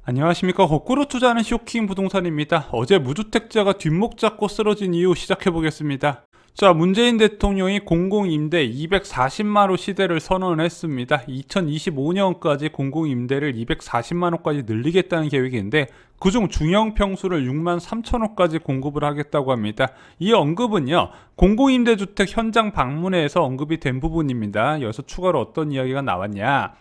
안녕하십니까. 거꾸로 투자하는 쇼킹 부동산입니다. 어제 무주택자가 뒷목 잡고 쓰러진 이유 시작해보겠습니다. 자, 문재인 대통령이 공공임대 240만호 시대를 선언했습니다. 2025년까지 공공임대를 240만호까지 늘리겠다는 계획인데 그중 중형 평수를 6만 3천호까지 공급을 하겠다고 합니다. 이 언급은요, 공공임대주택 현장 방문회에서 언급이 된 부분입니다. 여기서 추가로 어떤 이야기가 나왔냐,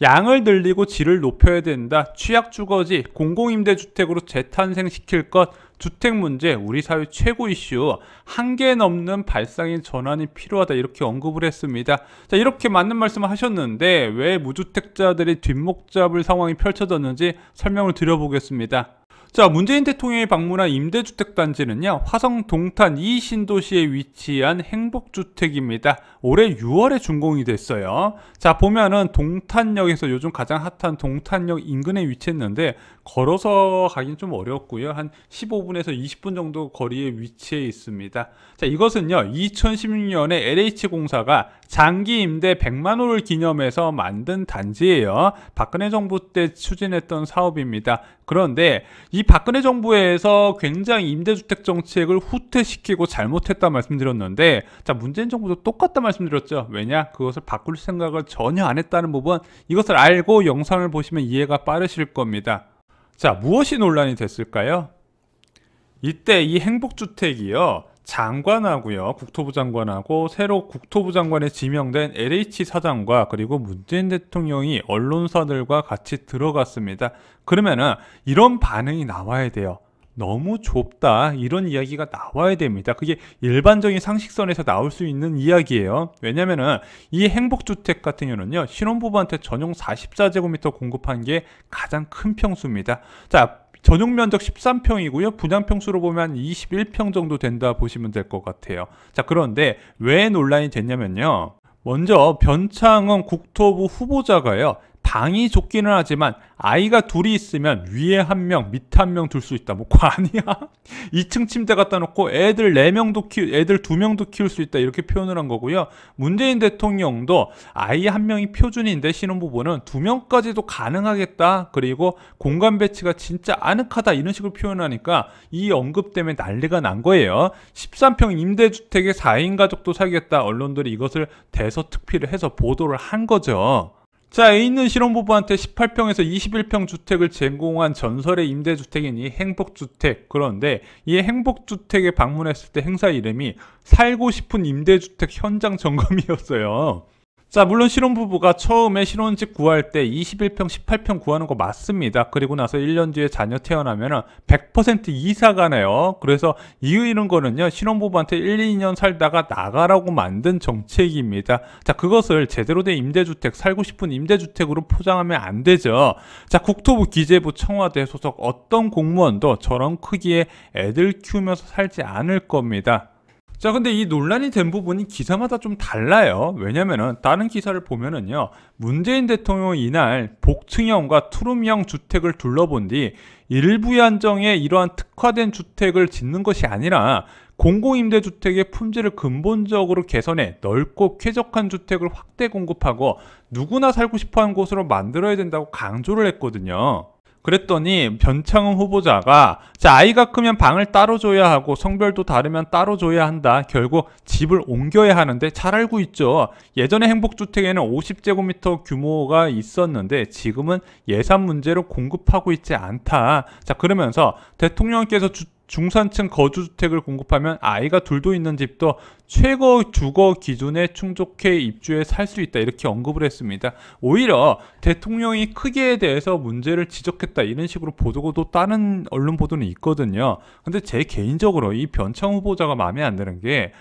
양을 늘리고 질을 높여야 된다. 취약주거지 공공임대주택으로 재탄생시킬 것, 주택 문제 우리 사회 최고 이슈, 한계 넘는 발상의 전환이 필요하다, 이렇게 언급을 했습니다. 자, 이렇게 맞는 말씀을 하셨는데 왜 무주택자들이 뒷목 잡을 상황이 펼쳐졌는지 설명을 드려보겠습니다. 자, 문재인 대통령이 방문한 임대주택단지는요, 화성 동탄 2신도시에 위치한 행복주택입니다. 올해 6월에 준공이 됐어요. 자, 보면은 동탄역에서 요즘 가장 핫한 동탄역 인근에 위치했는데 걸어서 가긴 좀 어렵고요. 한 15분에서 20분 정도 거리에 위치해 있습니다. 자, 이것은요, 2016년에 LH공사가 장기 임대 100만호를 기념해서 만든 단지예요. 박근혜 정부 때 추진했던 사업입니다. 그런데 이 박근혜 정부에서 굉장히 임대주택 정책을 후퇴시키고 잘못했다 말씀드렸는데, 자, 문재인 정부도 똑같다 말씀드렸죠. 왜냐? 그것을 바꿀 생각을 전혀 안 했다는 부분, 이것을 알고 영상을 보시면 이해가 빠르실 겁니다. 자, 무엇이 논란이 됐을까요? 이때 이 행복주택이요, 장관하고요, 국토부 장관하고 새로 국토부 장관에 지명된 LH 사장과 그리고 문재인 대통령이 언론사들과 같이 들어갔습니다. 그러면은 이런 반응이 나와야 돼요. 너무 좁다, 이런 이야기가 나와야 됩니다. 그게 일반적인 상식선에서 나올 수 있는 이야기예요. 왜냐면은 이 행복주택 같은 경우는요, 신혼부부한테 전용 44제곱미터 공급한 게 가장 큰 평수입니다. 자, 전용 면적 13평이고요. 분양평수로 보면 21평 정도 된다 보시면 될 것 같아요. 자, 그런데 왜 논란이 됐냐면요, 먼저 변창흠 국토부 후보자가요, 방이 좁기는 하지만 아이가 둘이 있으면 위에 한 명, 밑에 한 명 둘 수 있다. 뭐 관이야? 2층 침대 갖다 놓고 애들 2명도 키울 수 있다, 이렇게 표현을 한 거고요. 문재인 대통령도 아이 한 명이 표준인데 신혼부부는 2명까지도 가능하겠다, 그리고 공간 배치가 진짜 아늑하다, 이런 식으로 표현하니까 이 언급 때문에 난리가 난 거예요. 13평 임대주택에 4인 가족도 살겠다, 언론들이 이것을 대서특필을 해서 보도를 한 거죠. 자, 애 있는 신혼부부한테 18평에서 21평 주택을 제공한 전설의 임대주택인 이 행복주택. 그런데 이 행복주택에 방문했을 때 행사 이름이 살고 싶은 임대주택 현장 점검이었어요. 자, 물론 신혼부부가 처음에 신혼집 구할 때 21평, 18평 구하는 거 맞습니다. 그리고 나서 1년 뒤에 자녀 태어나면 100% 이사 가네요. 그래서 이런 거는요, 신혼부부한테 1, 2년 살다가 나가라고 만든 정책입니다. 자, 그것을 제대로 된 임대주택, 살고 싶은 임대주택으로 포장하면 안 되죠. 자, 국토부, 기재부, 청와대 소속 어떤 공무원도 저런 크기의 애들 키우면서 살지 않을 겁니다. 자, 근데 이 논란이 된 부분이 기사마다 좀 달라요. 왜냐면은 다른 기사를 보면은요, 문재인 대통령이 이날 복층형과 투룸형 주택을 둘러본 뒤 일부 한정에 이러한 특화된 주택을 짓는 것이 아니라 공공임대주택의 품질을 근본적으로 개선해 넓고 쾌적한 주택을 확대 공급하고 누구나 살고 싶어하는 곳으로 만들어야 된다고 강조를 했거든요. 그랬더니 변창흠 후보자가, 자, 아이가 크면 방을 따로 줘야 하고 성별도 다르면 따로 줘야 한다. 결국 집을 옮겨야 하는데 잘 알고 있죠. 예전에 행복주택에는 50제곱미터 규모가 있었는데 지금은 예산 문제로 공급하고 있지 않다. 자, 그러면서 대통령께서 중산층 거주주택을 공급하면 아이가 둘도 있는 집도 최고 주거 기준에 충족해 입주해 살 수 있다, 이렇게 언급을 했습니다. 오히려 대통령이 크기에 대해서 문제를 지적했다, 이런 식으로 보도도 다른 언론 보도는 있거든요. 근데 제 개인적으로 이 변창흠 후보자가 마음에 안 드는 게,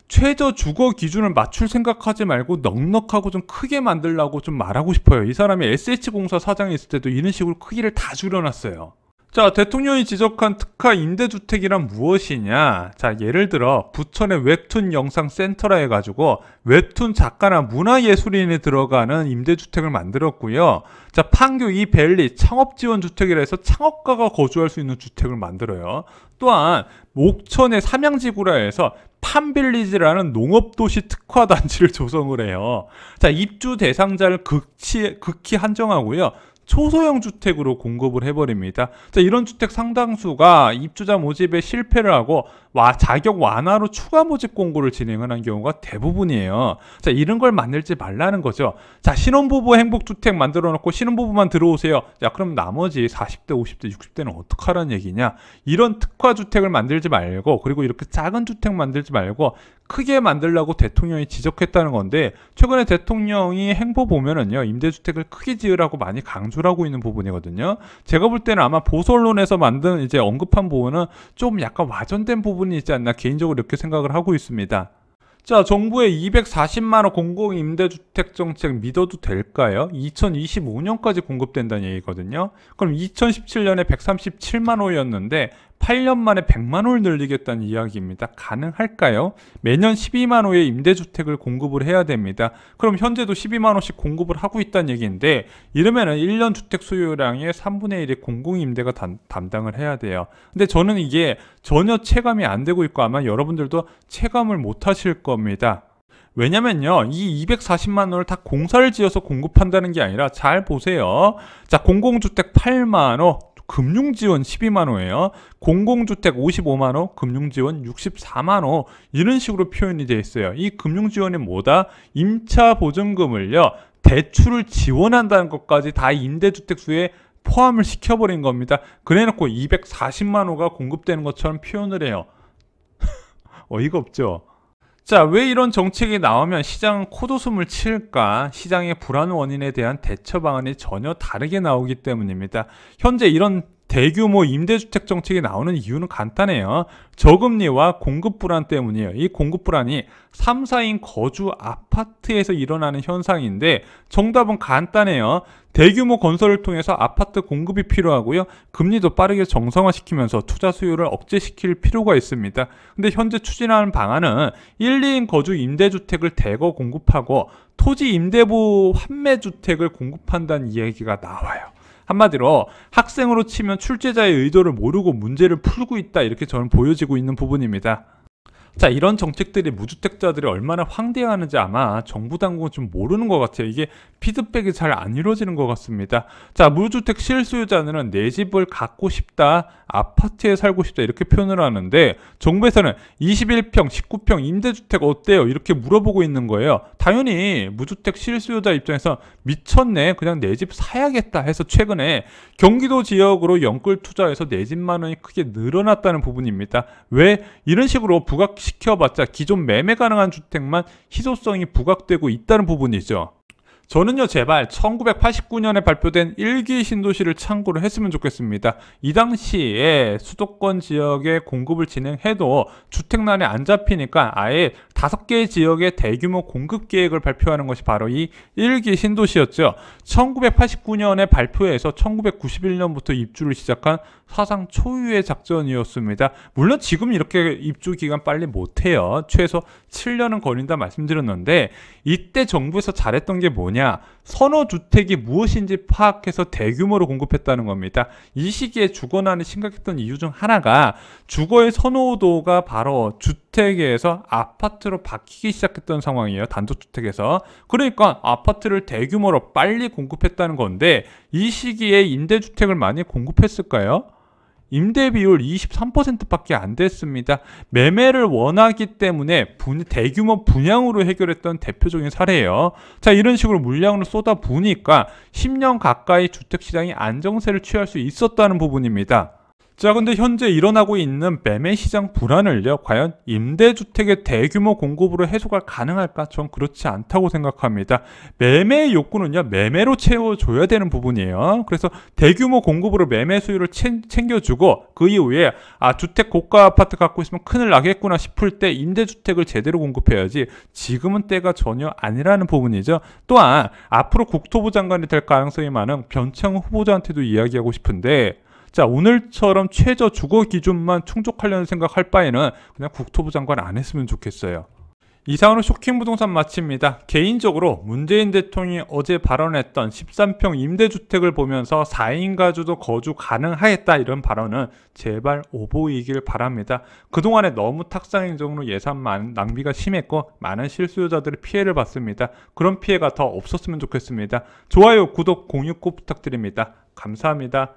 최저 주거 기준을 맞출 생각하지 말고 넉넉하고 좀 크게 만들라고 좀 말하고 싶어요. 이 사람이 SH공사 사장이 있을 때도 이런 식으로 크기를 다 줄여놨어요. 자, 대통령이 지적한 특화 임대주택이란 무엇이냐? 자, 예를 들어 부천의 웹툰 영상 센터라 해가지고 웹툰 작가나 문화예술인이 들어가는 임대주택을 만들었고요. 자, 판교 이밸리 창업지원주택이라 해서 창업가가 거주할 수 있는 주택을 만들어요. 또한 옥천의 삼양지구라 해서 팜빌리지라는 농업도시 특화단지를 조성을 해요. 자, 입주 대상자를 극히 한정하고요. 초소형 주택으로 공급을 해버립니다. 자, 이런 주택 상당수가 입주자 모집에 실패를 하고 자격 완화로 추가 모집 공고를 진행하는 경우가 대부분이에요. 자, 이런 걸 만들지 말라는 거죠. 자, 신혼부부 행복주택 만들어 놓고 신혼부부만 들어오세요. 자, 그럼 나머지 40대, 50대, 60대는 어떡하라는 얘기냐? 이런 특화주택을 만들지 말고, 그리고 이렇게 작은 주택 만들지 말고 크게 만들라고 대통령이 지적했다는 건데, 최근에 대통령이 행보 보면은요, 임대주택을 크게 지으라고 많이 강조를 하고 있는 부분이거든요. 제가 볼 때는 아마 보수 언론에서 만든 이제 언급한 부분은 좀 약간 와전된 부분이 있지 않나 개인적으로 이렇게 생각을 하고 있습니다. 자, 정부의 240만원 공공임대주택 정책 믿어도 될까요? 2025년까지 공급된다는 얘기거든요. 그럼 2017년에 137만호였는데 8년 만에 100만호를 늘리겠다는 이야기입니다. 가능할까요? 매년 12만호의 임대주택을 공급을 해야 됩니다. 그럼 현재도 12만호씩 공급을 하고 있다는 얘기인데, 이러면은 1년 주택 수요량의 3분의 1이 공공임대가 담당을 해야 돼요. 근데 저는 이게 전혀 체감이 안 되고 있고 아마 여러분들도 체감을 못 하실 겁니다. 왜냐면요, 이 240만 원을 다 공사를 지어서 공급한다는 게 아니라, 잘 보세요. 자, 공공주택 8만 원, 금융지원 12만 원이에요. 공공주택 55만 원, 금융지원 64만 원, 이런 식으로 표현이 되어 있어요. 이 금융지원이 뭐다? 임차 보증금을요, 대출을 지원한다는 것까지 다 임대주택 수에 포함을 시켜버린 겁니다. 그래놓고 240만 호가 공급되는 것처럼 표현을 해요. 어이가 없죠. 자, 왜 이런 정책이 나오면 시장은 코웃음을 칠까? 시장의 불안 원인에 대한 대처 방안이 전혀 다르게 나오기 때문입니다. 현재 이런 대규모 임대주택 정책이 나오는 이유는 간단해요. 저금리와 공급 불안 때문이에요. 이 공급 불안이 3, 4인 거주 아파트에서 일어나는 현상인데, 정답은 간단해요. 대규모 건설을 통해서 아파트 공급이 필요하고요. 금리도 빠르게 정상화시키면서 투자 수요를 억제시킬 필요가 있습니다. 근데 현재 추진하는 방안은 1, 2인 거주 임대주택을 대거 공급하고 토지 임대부 환매주택을 공급한다는 이야기가 나와요. 한마디로 학생으로 치면 출제자의 의도를 모르고 문제를 풀고 있다, 이렇게 저는 보여지고 있는 부분입니다. 자, 이런 정책들이 무주택자들이 얼마나 황당하는지 아마 정부 당국은 좀 모르는 것 같아요. 이게 피드백이 잘 안 이루어지는 것 같습니다. 자, 무주택 실수요자는 내 집을 갖고 싶다, 아파트에 살고 싶다, 이렇게 표현을 하는데, 정부에서는 21평, 19평 임대주택 어때요? 이렇게 물어보고 있는 거예요. 당연히 무주택 실수요자 입장에서 미쳤네, 그냥 내 집 사야겠다 해서 최근에 경기도 지역으로 연끌 투자해서 내 집만 원이 크게 늘어났다는 부분입니다. 왜? 이런 식으로 부각시켜봤자 기존 매매 가능한 주택만 희소성이 부각되고 있다는 부분이죠. 저는요, 제발 1989년에 발표된 1기 신도시를 참고를 했으면 좋겠습니다. 이 당시에 수도권 지역에 공급을 진행해도 주택난에 안 잡히니까 아예 5개의 지역의 대규모 공급 계획을 발표하는 것이 바로 이 1기 신도시였죠. 1989년에 발표해서 1991년부터 입주를 시작한 사상 초유의 작전이었습니다. 물론 지금 이렇게 입주 기간 빨리 못해요. 최소 7년은 걸린다 말씀드렸는데, 이때 정부에서 잘했던 게 뭐냐? 선호주택이 무엇인지 파악해서 대규모로 공급했다는 겁니다. 이 시기에 주거난이 심각했던 이유 중 하나가 주거의 선호도가 바로 주택에서 아파트로 바뀌기 시작했던 상황이에요. 단독주택에서. 그러니까 아파트를 대규모로 빨리 공급했다는 건데, 이 시기에 임대주택을 많이 공급했을까요? 임대 비율 23%밖에 안 됐습니다. 매매를 원하기 때문에 대규모 분양으로 해결했던 대표적인 사례예요. 자, 이런 식으로 물량을 쏟아 부으니까 10년 가까이 주택시장이 안정세를 취할 수 있었다는 부분입니다. 자, 근데 현재 일어나고 있는 매매 시장 불안을요, 과연 임대주택의 대규모 공급으로 해소가 가능할까? 전 그렇지 않다고 생각합니다. 매매의 욕구는요, 매매로 채워줘야 되는 부분이에요. 그래서 대규모 공급으로 매매 수요를 챙겨주고, 그 이후에 주택 고가 아파트 갖고 있으면 큰일 나겠구나 싶을 때 임대주택을 제대로 공급해야지, 지금은 때가 전혀 아니라는 부분이죠. 또한 앞으로 국토부 장관이 될 가능성이 많은 변창흠 후보자한테도 이야기하고 싶은데, 자, 오늘처럼 최저 주거 기준만 충족하려는 생각할 바에는 그냥 국토부 장관 안 했으면 좋겠어요. 이상으로 쇼킹 부동산 마칩니다. 개인적으로 문재인 대통령이 어제 발언했던 13평 임대주택을 보면서 4인 가구도 거주 가능하겠다 이런 발언은 제발 오보이길 바랍니다. 그동안에 너무 탁상행정으로 예산 낭비가 심했고 많은 실수요자들이 피해를 봤습니다. 그런 피해가 더 없었으면 좋겠습니다. 좋아요, 구독, 공유 꼭 부탁드립니다. 감사합니다.